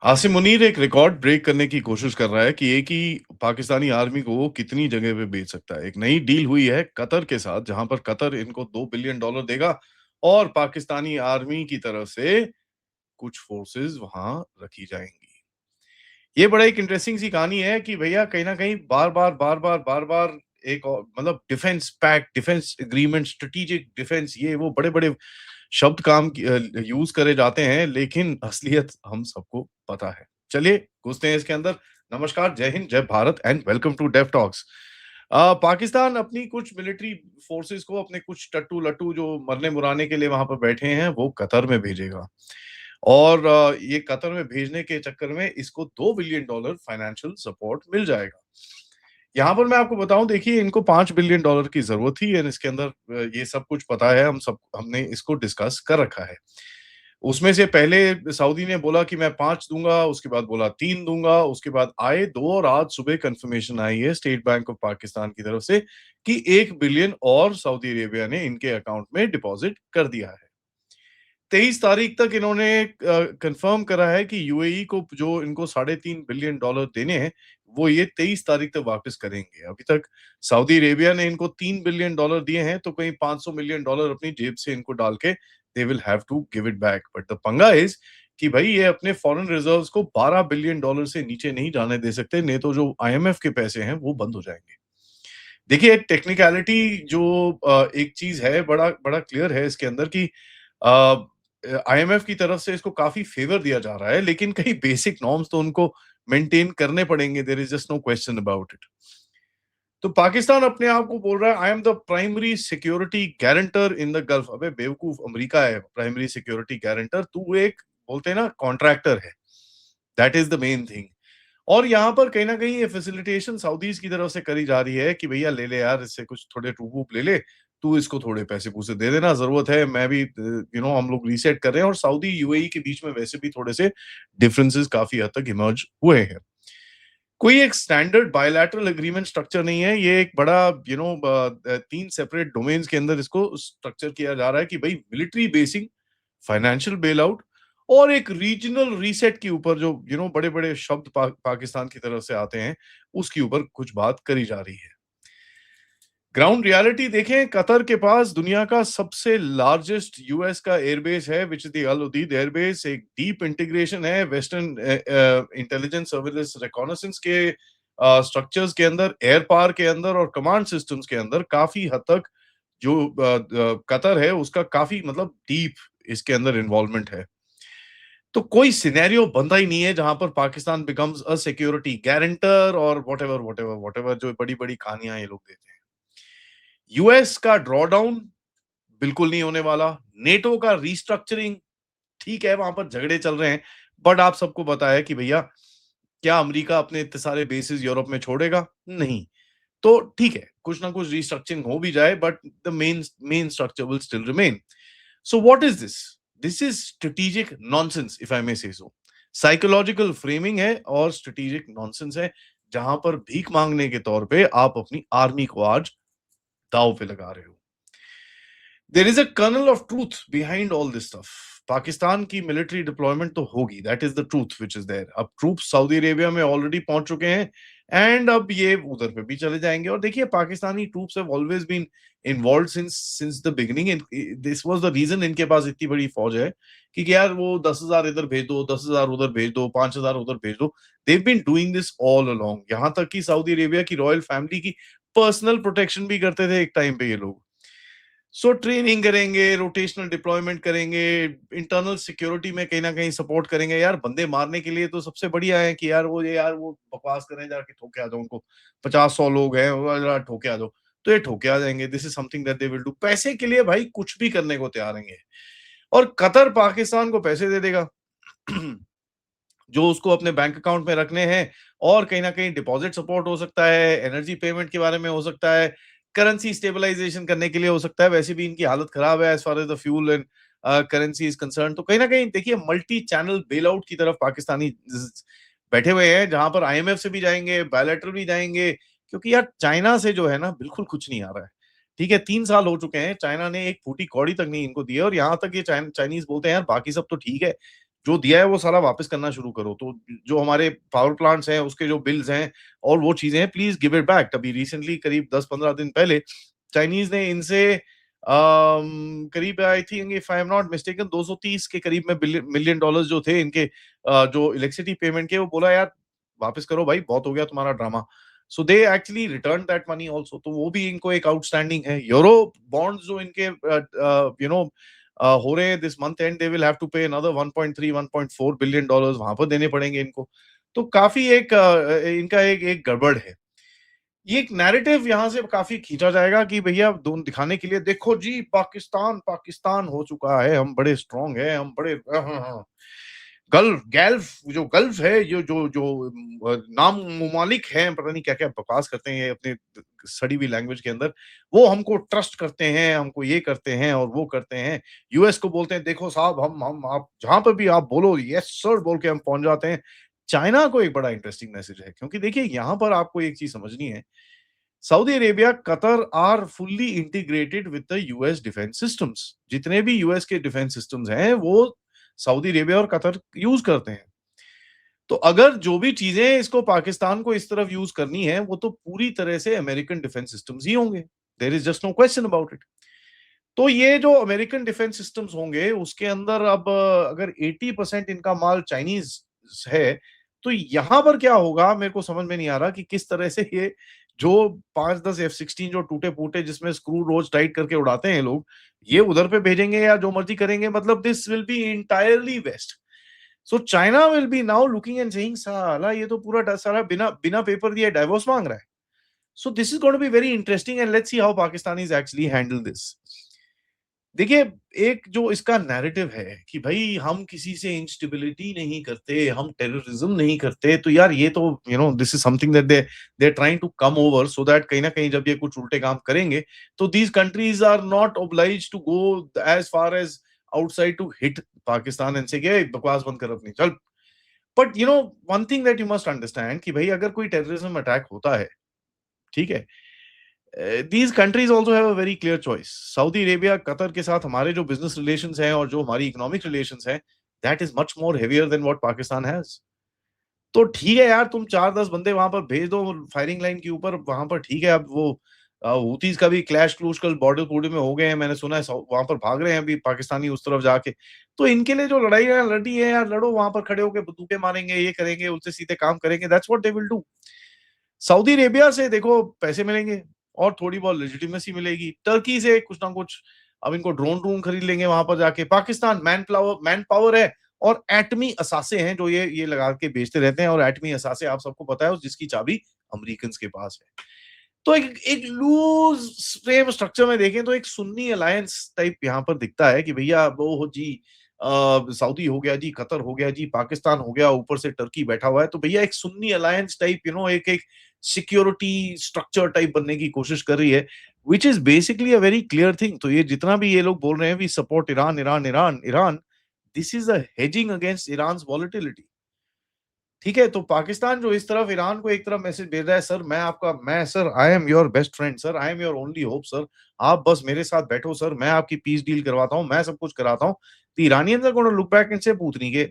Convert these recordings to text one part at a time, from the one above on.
आसिम मुनीर एक record break करने की कोशिश कर रहा है कि एक ही पाकिस्तानी आर्मी को वो कितनी जगह पे बेच सकता है। एक नई डील हुई है कतर के साथ, जहां पर कतर इनको $2 बिलियन देगा और पाकिस्तानी आर्मी की तरफ से कुछ फोर्सेस वहां रखी जाएंगी। ये बड़ा एक इंटरेस्टिंग सी कहानी है कि भैया कहीं ना कहीं बार बार एक और मतलब defence pact, defence agreement, strategic defence, ये वो बड़े बड़े शब्द यूज करे जाते हैं, लेकिन असलियत हम सबको पता है। चलिए घुसते हैं इसके अंदर। नमस्कार, जय हिंद, जय Bharat and welcome to Dev talks. Pakistan अपनी कुछ मिलिट्री फोर्सेस को, अपने कुछ टट्टू लट्टू जो मरने मुराने के लिए वहां पर बैठे हैं, वो कतर में भेजेगा। और ये कतर में भेजने के चक्कर में इसको $2 बिलियन फाइनेंशियल सपोर्ट मिल जाएगा। यहाँ पर मैं आपको बताऊं, देखिए इनको $5 बिलियन की जरूरत थी, और इसके अंदर ये सब कुछ पता है, हमने इसको डिस्कस कर रखा है। उसमें से पहले सऊदी ने बोला कि मैं 5 दूंगा, उसके बाद बोला 3 दूंगा, उसके बाद आए 2, और आज सुबह कंफर्मेशन आई है स्टेट बैंक ऑफ पाकिस्तान की तरफ से कि 1 बिलियन और सऊदी अरेबिया ने इनके अकाउंट में डिपॉजिट कर दिया है। 23 तारीख तक इन्होंने कंफर्म करा है कि यूएई को जो इनको $3.5 बिलियन देने हैं, वो ये 23 तारीख तक वापस करेंगे। अभी तक सऊदी अरेबिया ने इनको $3 बिलियन दिए हैं, तो कहीं $500 मिलियन अपनी जेब से इनको डाल के they will have to give it back. But the पंगा इज कि भाई ये अपने फॉरेन रिजर्व्स को $12 बिलियन से नीचे नहीं जाने दे सकते, नहीं तो जो आईएमएफ के पैसे हैं वो बंद हो जाएंगे। देखिए एक टेक्निकलिटी जो एक चीज है, बड़ा बड़ा क्लियर है इसके अंदर कि आईएमएफ की तरफ से इसको काफी फेवर दिया जा रहा है, लेकिन कई बेसिक नॉर्म्स तो उनको मेंटेन करने पड़ेंगे। There is just no question about it. तो पाकिस्तान अपने आप को बोल रहा है, I am the primary security guarantor in the Gulf. अबे बेवकूफ, अमेरिका है प्राइमरी सिक्योरिटी गारंटर, तू एक बोलते हैं ना कॉन्ट्रैक्टर है। That is the main thing. और यहाँ पर कहीं ना कहीं ये फैसिलिटेशन सऊदीज की तरफ से करी जा रही है कि भैया ले ले यार, इससे कुछ थोड़े टूप वूप ले ले, तू इसको थोड़े पैसे पूसे दे देना, जरूरत है, मैं भी हम लोग रीसेट कर रहे हैं। और सऊदी यूएई के बीच में वैसे भी थोड़े से डिफरेंसेस काफी हद तक इमर्ज हुए हैं। कोई एक स्टैंडर्ड बायलैटरल एग्रीमेंट स्ट्रक्चर नहीं है, ये एक बड़ा 3 सेपरेट डोमेन्स के अंदर इसको स्ट्रक्चर किया जा रहा है कि भाई military basin, financial bail out, और एक रीजनल रीसेट के ऊपर जो बड़े बड़े शब्द पाकिस्तान की तरफ से आते हैं, उसके ऊपर कुछ बात करी जा रही है। ग्राउंड रियलिटी देखें, कतर के पास दुनिया का सबसे लार्जेस्ट यूएस का एयरबेस है, which is the Al Udeid airbase. एक डीप इंटीग्रेशन है वेस्टर्न इंटेलिजेंस सर्विलेंस रिकॉनेसेंस के स्ट्रक्चर्स के अंदर, एयर पावर के अंदर और कमांड सिस्टम्स के अंदर। काफी हद तक जो कतर है उसका काफी मतलब डीप इसके अंदर इन्वॉल्वमेंट है। तो कोई सिनेरियो बनता ही नहीं है जहां पर Pakistan becomes a security guarantor और वॉट एवर जो बड़ी बड़ी कहानियां ये लोग देते हैं। यूएस का ड्रॉडाउन बिल्कुल नहीं होने वाला। नेटो का रीस्ट्रक्चरिंग, ठीक है वहां पर झगड़े चल रहे हैं, बट आप सबको पता है कि भैया क्या अमेरिका अपने इतने सारे बेसिस यूरोप में छोड़ेगा? नहीं। तो ठीक है, कुछ ना कुछ रीस्ट्रक्चरिंग हो भी जाए, but the main main structure will still remain. So what is this? This is strategic nonsense, if I may say so. Psychological framing है और स्ट्रेटेजिक नॉनसेंस है, जहां पर भीख मांगने के तौर पे आप अपनी आर्मी को आज दांव पे लगा रहे हो। There is a kernel of truth behind all this stuff. Pakistan की मिलिट्री डिप्लॉयमेंट तो होगी, that is the truth which is there. अब ट्रूप्स सऊदी अरेबिया में ऑलरेडी पहुंच चुके हैं, एंड अब ये उधर पे भी चले जाएंगे। और देखिए Pakistani troops have always been involve since the beginning. This was the reason इनके पास इतनी बड़ी फौज है कि यार वो 10,000 इधर भेज दो, 10,000 उधर भेज दो, 5,000 उधर भेज दो। They've been doing this all along. यहां तक कि सऊदी अरेबिया की रॉयल फैमिली की पर्सनल प्रोटेक्शन भी करते थे एक टाइम पे ये लोग। सो ट्रेनिंग करेंगे, रोटेशनल डिप्लॉयमेंट करेंगे, इंटरनल सिक्योरिटी में कहीं ना कहीं सपोर्ट करेंगे। यार बंदे मारने के लिए तो सबसे बढ़िया है कि यार वो बकवास करें, जाके ठोके आ जाओ उनको। 50-100 लोग हैं, वो जरा ठोके आ जाओ, तो ये ठोके आ जाएंगे। This is something that they will do. पैसे के लिए भाई कुछ भी करने को तैयार हैं। और कतर पाकिस्तान को पैसे दे देगा जो उसको अपने बैंक अकाउंट में रखने हैं, और कहीं ना कहीं डिपॉजिट सपोर्ट हो सकता है, एनर्जी पेमेंट के बारे में हो सकता है, करेंसी स्टेबलाइजेशन करने के लिए हो सकता है। वैसे भी इनकी हालत खराब है as far as the fuel and currency is concern. तो कहीं ना कहीं देखिए मल्टी चैनल बेल आउट की तरफ पाकिस्तानी बैठे हुए हैं, जहां पर आईएमएफ से भी जाएंगे, बायलैटरल भी जाएंगे, क्योंकि यार चाइना से जो है ना बिल्कुल कुछ नहीं आ रहा है। ठीक है, 3 साल हो चुके हैं, चाइना ने एक फूटी कौड़ी तक नहीं इनको दी है। और यहाँ तक ये चाइनीज बोलते हैं यार बाकी सब तो ठीक है, जो दिया है वो सारा वापस करना शुरू करो। तो जो हमारे पावर प्लांट्स हैं, उसके जो बिल्स हैं और वो चीज़ें हैं, प्लीज़ गिव इट बैक। अभी रिसेंटली करीब 10-15 दिन पहले चाइनीज़ ने इनसे करीब I think if I am not mistaken 230 के करीब में मिलियन डॉलर्स जो थे इनके जो इलेक्ट्रिसिटी पेमेंट के, वो बोला यार वापस करो भाई, बहुत हो गया तुम्हारा drama. So they actually return that money also, तो वो भी इनको एक आउटस्टैंडिंग है। यूरो बॉन्ड्स जो इनके हो रहे हैं this month end, they will have to pay another 1.3 1.4 billion dollars वहां पर देने पड़ेंगे इनको। तो काफी एक इनका एक एक गड़बड़ है। ये एक नैरेटिव यहाँ से काफ़ी खींचा जाएगा कि भैया दोन दिखाने के लिए, देखो जी पाकिस्तान, पाकिस्तान हो चुका है, हम बड़े स्ट्रॉन्ग हैं, हम बड़े हाँ, हाँ। गल्फ गैल्फ जो गल्फ है, ये जो जो नाम ममालिक हैं, पता नहीं क्या-क्या बकवास करते हैं ये अपने सड़ी हुई लैंग्वेज के अंदर। वो हमको ट्रस्ट करते हैं, हमको ये करते हैं और वो करते हैं। यूएस को बोलते हैं देखो साहब हम आप जहाँ पर भी आप बोलो यस सर बोल के हम पहुँच जाते हैं। चाइना को एक बड़ा इंटरेस्टिंग मैसेज है, क्योंकि देखिए यहाँ पर आपको एक चीज़ समझनी है। Saudi Arabia, Qatar are fully integrated with the US defence systems. जितने भी यूएस के डिफेंस सिस्टम्स हैं वो सऊदी अरेबिया और कतर यूज करते हैं। तो अगर जो भी चीजें इसको पाकिस्तान को इस तरफ यूज करनी है, वो तो पूरी तरह से अमेरिकन डिफेंस सिस्टम्स ही होंगे। There is just no question about it. तो ये जो अमेरिकन डिफेंस सिस्टम्स होंगे उसके अंदर अब अगर 80% इनका माल चाइनीज है, तो यहां पर क्या होगा मेरे को समझ में नहीं आ रहा कि किस तरह से ये जो 5-10 F-16 जो टूटे फूटे जिसमें स्क्रू रोज टाइट करके उड़ाते हैं लोग, ये उधर पे भेजेंगे या जो मर्जी करेंगे। मतलब this will be entirely waste. So China will be now looking and saying साला ये तो पूरा सारा बिना बिना पेपर दिए डाइवोर्स मांग रहा है। So this is going to be very interesting and let's see how Pakistanis actually handle this. देखिए, एक जो इसका नैरेटिव है कि भई हम किसी से इंस्टेबिलिटी नहीं करते, हम टेररिज्म नहीं करते, तो यार ये तो this is something that they are trying to come over so that कहीं न कहीं जब ये कुछ उल्टे काम करेंगे, तो these countries are not obliged to go as far as outside to hit Pakistan and say कि "ए बकवास बंद कर अपनी, चल।" But one thing that you must understand कि भई अगर कोई टेररिज्म अटैक होता है, ठीक है? These countries also have a very clear choice. Saudi Arabia, Qatar के साथ हमारे जो बिजनेस रिलेशंस हैं और जो हमारी इकोनॉमिक रिलेशंस हैं, that is much more heavier than what Pakistan has. तो ठीक है यार, तुम 4-10 बंदे वहां पर भेज दो फायरिंग लाइन के ऊपर, वहां पर ठीक है। अब वो हूतीज का भी क्लैश क्लूश कल बॉर्डर बॉर्डर में हो गए हैं, मैंने सुना है वहां पर भाग रहे हैं अभी पाकिस्तानी उस तरफ जाके। तो इनके लिए जो लड़ाई है लड़ी है यार, लड़ो वहां पर खड़े होकर बंदूकें मारेंगे, ये करेंगे, उल्टे सीधे काम करेंगे, that's what they will do. Saudi Arabia से देखो पैसे मिलेंगे और थोड़ी बहुत लेजिटिमेसी मिलेगी। टर्की से कुछ ना कुछ, अब इनको ड्रोन खरीद लेंगे वहां पर जाके। पाकिस्तान मैन पावर है और एटमी असासे हैं जो ये लगा के बेचते रहते हैं, और एटमी असासे आप सबको पता है जिसकी चाबी अमेरिकन के पास है। तो एक एक लूज फ्रेम स्ट्रक्चर में देखें तो एक सुन्नी अलायंस टाइप यहाँ पर दिखता है कि भैया वो हो जी, सऊदी हो गया जी, कतर हो गया जी, पाकिस्तान हो गया, ऊपर से टर्की बैठा हुआ है। तो भैया एक सुन्नी अलायंस टाइप एक एक सिक्योरिटी स्ट्रक्चर टाइप बनने की कोशिश कर रही है, which is basically a very clear thing. तो ये जितना भी ये लोग बोल रहे हैं we support Iran Iran Iran Iran, this is a hedging against Iran's volatility. ठीक है, तो पाकिस्तान जो इस तरफ ईरान को एक तरफ मैसेज भेज रहा है, सर मैं sir I am your best friend sir, I am your only hope sir, आप बस मेरे साथ बैठो सर, मैं आपकी पीस डील करवाता हूँ, मैं सब कुछ कराता हूँ। The Iranians are gonna look back and say पूछनी के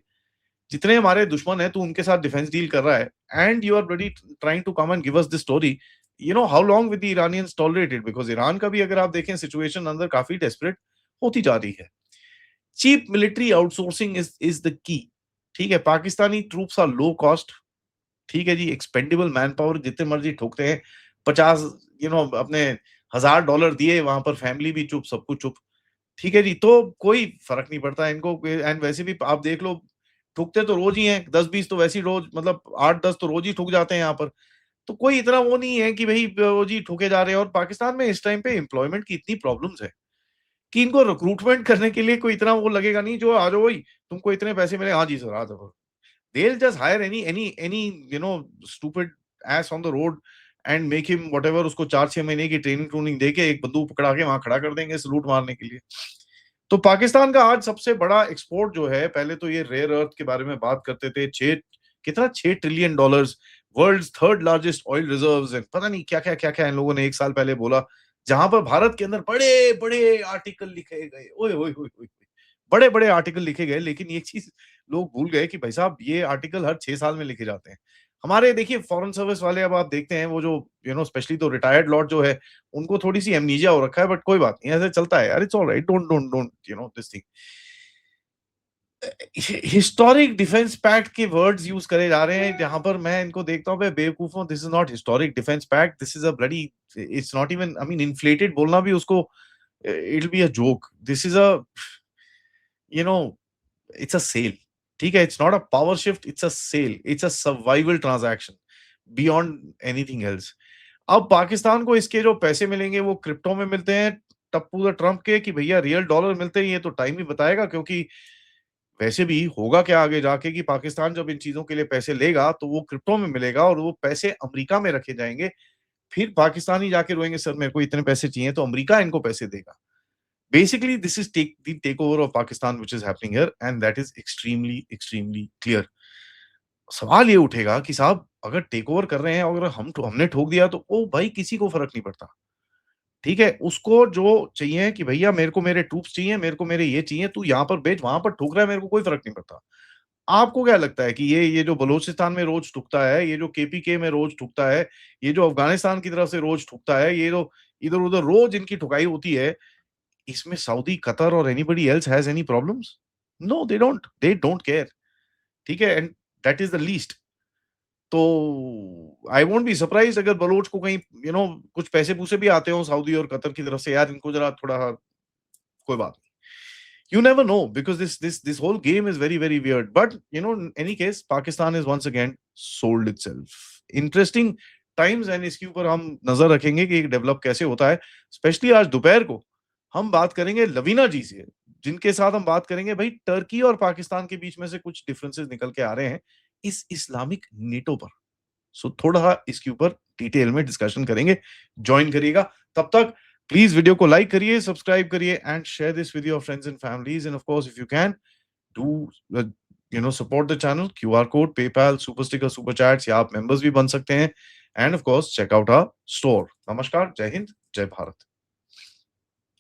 जितने हमारे दुश्मन हैं तू उनके साथ डिफेंस डील कर रहा है, and you are ready trying to come and give us this story. How long with the Iranians tolerated, because Iran का भी अगर आप देखें सिचुएशन अंदर काफी डेस्परेट होती जा रही है। Cheap military outsourcing is the key. ठीक है, Pakistani troops are low cost, ठीक है जी, एक्सपेंडेबल मैन पावर जितने मर्जी ठोकते हैं। 50 अपने $1000 दिए वहां पर, फैमिली भी चुप, सब कुछ चुप। ठीक है जी, तो कोई फर्क नहीं पड़ता इनको। एंड वैसे भी आप देख लो, ठुकते तो रोज ही हैं, 10-20 तो वैसे ही रोज, मतलब 8-10 तो रोज ही ठुक जाते हैं यहाँ पर। तो कोई इतना वो नहीं है कि भाई रोज ही ठुके जा रहे हैं। और पाकिस्तान में इस टाइम पे एम्प्लॉयमेंट की इतनी प्रॉब्लम्स है कि इनको रिक्रूटमेंट करने के लिए कोई इतना वो लगेगा नहीं, जो आ जाओ भाई, तुमको इतने पैसे मिले, हाँ जी सर आ जाओ। They'll just hire any stupid ass on the road and make him whatever, उसको 4-6 महीने की ट्रेनिंग ट्रूनिंग देके एक बंदूक पकड़ा के वहां खड़ा कर देंगे सलूट मारने के लिए। तो पाकिस्तान का आज सबसे बड़ा एक्सपोर्ट जो है, पहले तो ये रेयर अर्थ के बारे में बात करते थे, 6 trillion dollars, world's third largest oil reserves है, पता नहीं क्या क्या क्या क्या इन लोगों ने एक साल पहले बोला। जहां पर भारत के अंदर बड़े बड़े आर्टिकल लिखे गए, ओए ओए ओए ओए, बड़े-बड़े आर्टिकल लिखे गए, लेकिन एक चीज़ लोग भूल गए कि भाई साहब ये आर्टिकल हर 6 साल में लिखे जाते हैं। हमारे देखिए फॉरेन सर्विस वाले अब आप देखते हैं वो जो स्पेशली तो रिटायर्ड लॉट जो है, उनको थोड़ी-सी एमनीजिया हो रखा है, बट कोई बात नहीं, ऐसे चलता है यार, it's alright, don't don't don't this thing. Historic defence pact के वर्ड्स यूज़ करे जा रहे हैं, जहाँ पर मैं इनको देखता हूँ, बे बेवकूफों, this is not historic defence pact, this is a bloody, it's not even, I mean inflated बोलना भी उसको, it will be a joke. This is a you know it's a sale, ठीक है? It's not a power shift, it's a sale, it's a survival transaction beyond anything else. अब पाकिस्तान को इसके जो पैसे मिलेंगे वो क्रिप्टो में मिलते हैं, टप्पू द ट्रम्प के, कि भैया रियल डॉलर मिलते हैं, ये तो टाइम ही बताएगा, क्योंकि वैसे भी होगा क्या आगे जाके कि पाकिस्तान जब इन चीज़ों के लिए पैसे लेगा, तो वो क्रिप्टो में मिलेगा और वो पैसे अमेरिका में रखे जाएँगे। फिर पाकिस्तानी जाके रोएँगे, सर मेरे को इतने पैसे चाहिए, तो अमेरिका इनको पैसे देगा। Basically, this is the takeover of Pakistan which is happening here, and that is extremely, extremely clear. सवाल ये उठेगा कि साहब अगर टेक ओवर कर रहे हैं, अगर हमने ठोक दिया, तो ओ भाई किसी को फ़र्क नहीं पड़ता। ठीक है? उसको जो चाहिए कि भैया मेरे को मेरे ट्रूप्स चाहिए, मेरे को मेरे ये चाहिए, तू यहाँ पर बेच, वहाँ पर ठोक रहा है, मेरे को कोई फ़र्क नहीं पड़ता। आपको क्या लगता है कि ये जो बलूचिस्तान में रोज़ ठुकता है, ये जो केपीके में रोज़ ठुकता है, ये जो अफ़गानिस्तान की तरफ से रोज़ ठुकता है, ये जो इधर-उधर रोज़ इनकी ठुकाई होती है, इसमें सऊदी, कतर और anybody else has any problems? No, they don't care, ठीक है? And that is the least. तो आई वोंट बी सरप्राइज्ड अगर बलोच को कहीं कुछ पैसे-पूसे भी आते हों सऊदी और कतर की तरफ से, यार इनको ज़रा थोड़ा, कोई बात नहीं। You never know, because this whole game is very, very weird. But in any case, Pakistan is once again sold itself. Interesting times, and इसके ऊपर हम नजर रखेंगे कि डेवलप कैसे होता है। स्पेशली आज दोपहर को हम बात करेंगे लवीना जी से, जिनके साथ हम बात करेंगे भाई टर्की और पाकिस्तान के बीच में से कुछ डिफरेंसेस निकल के आ रहे हैं इस इस्लामिक नेटो पर। सो थोड़ा इसके ऊपर डिटेल में डिस्कशन करेंगे, ज्वाइन करिएगा। तब तक प्लीज वीडियो को लाइक करिए, सब्सक्राइब करिए and share this with your friends and families, and of course if you can do support the channel, QR code, PayPal, super sticker, super chats, या आप members भी बन सकते हैं, and of course check out our store. नमस्कार, जय हिंद, जय भारत।